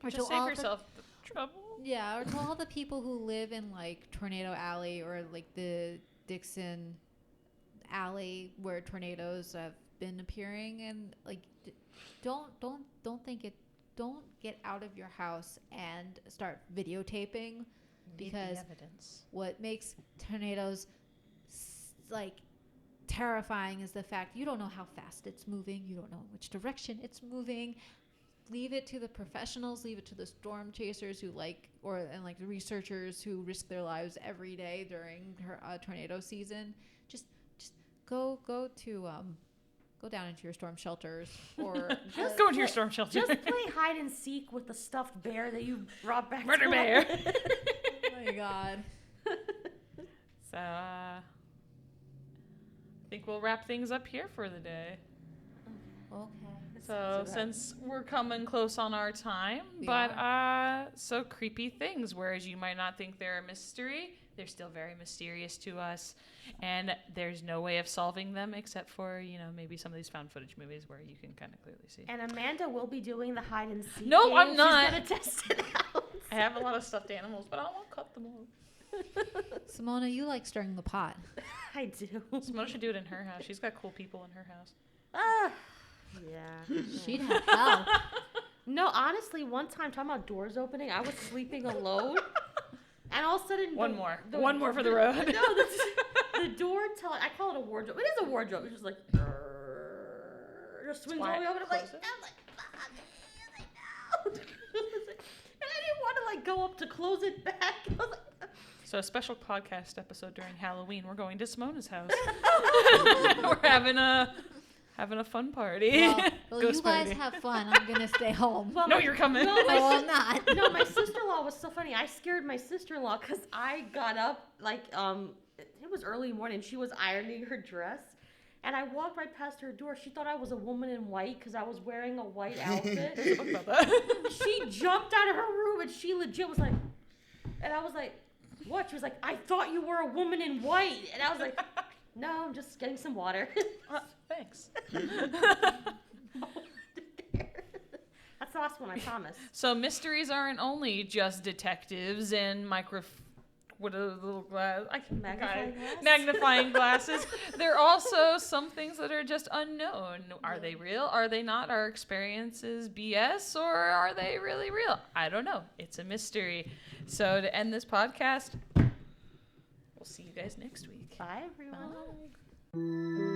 Or Just to save all yourself the trouble. Yeah, or to all the people who live in like Tornado Alley or like the Dixon Alley where tornadoes have been appearing, and like don't get out of your house and start videotaping, because evidence. what makes tornadoes like terrifying is the fact you don't know how fast it's moving, you don't know which direction it's moving. Leave it to the professionals, leave it to the storm chasers who the researchers who risk their lives every day during tornado season. Just go down into your storm shelters, or Just go into your storm shelter. Just play hide and seek with the stuffed bear that you brought back. Murder to bear. life. oh my god. So, I think we'll wrap things up here for the day. Okay. So, since we're coming close on our time, We so creepy things, whereas you might not think they're a mystery, they're still very mysterious to us, and there's no way of solving them except for, maybe some of these found footage movies where you can kind of clearly see. And Amanda will be doing the hide and seek. No, game. I'm not. She's gonna test it out. I have a lot of stuffed animals, but I won't cut them off. Simona, you like stirring the pot. I do. Simona should do it in her house. She's got cool people in her house. Yeah. She'd have help. No, honestly, one time talking about doors opening, I was sleeping alone, and all of a sudden One more for the road. No, the door I call it a wardrobe. It is a wardrobe. It's just like just swings all the way over. I'm like, no. And I didn't want to like go up to close it back. I was like, So a special podcast episode during Halloween. We're going to Simona's house. We're having a fun party. Well, Ghost you guys party. have fun. I'm gonna stay home. well, No, you're coming. No, No, I'm not. No, my sister-in-law was so funny. I scared my sister-in-law because I got up it was early morning. She was ironing her dress, and I walked right past her door. She thought I was a woman in white because I was wearing a white outfit. There's a book about that. She jumped out of her room and she legit was like, and I was like, what? She was like, I thought you were a woman in white, and I was like, no, I'm just getting some water. Thanks. That's the last one, I promise. So mysteries aren't only just detectives and magnifying glasses. There are also some things that are just unknown. Are they real? Are they not? Are experiences BS, or are they really real? I don't know. It's a mystery. So to end this podcast, we'll see you guys next week. Bye, everyone. Bye.